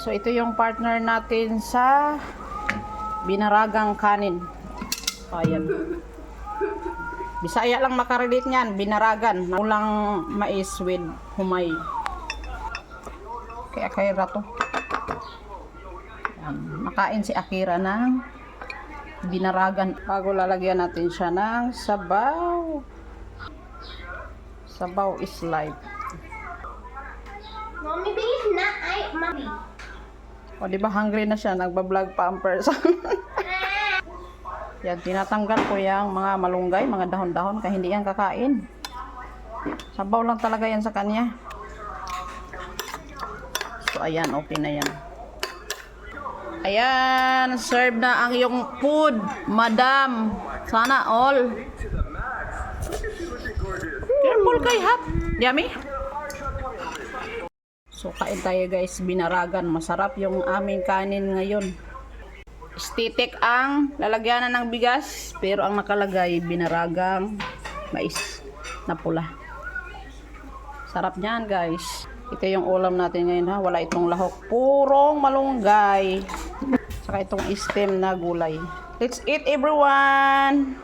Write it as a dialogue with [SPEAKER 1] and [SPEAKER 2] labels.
[SPEAKER 1] So, ito yung partner natin sa binaragang kanin. Ayan. Bisaya lang makarelate niyan, binaragan. Ulang mais with humay. Kay Akira to. Makain si Akira ng binaragan. Bago lalagyan natin siya ng sabaw. Sabaw is life.
[SPEAKER 2] Mommy, bilis na. Ay, mommy.
[SPEAKER 1] O, diba hungry na siya? Nagbablog pa ang person. Yan, tinatanggal ko yung mga malunggay, mga dahon-dahon, kaya hindi yan kakain. Sabaw lang talaga yan sa kanya. So, ayan, okay na yan. Ayan, serve na ang iyong food, madam. Sana all. Careful kay hot. Yummy? So, kain tayo guys, binaragan. Masarap yung aming kanin ngayon. Stitik ang lalagyanan ng bigas, pero ang nakalagay, binaragang mais na pula. Sarap niyan guys. Ito yung ulam natin ngayon ha. Wala itong lahok. Purong malunggay. Saka itong stem na gulay. Let's eat everyone!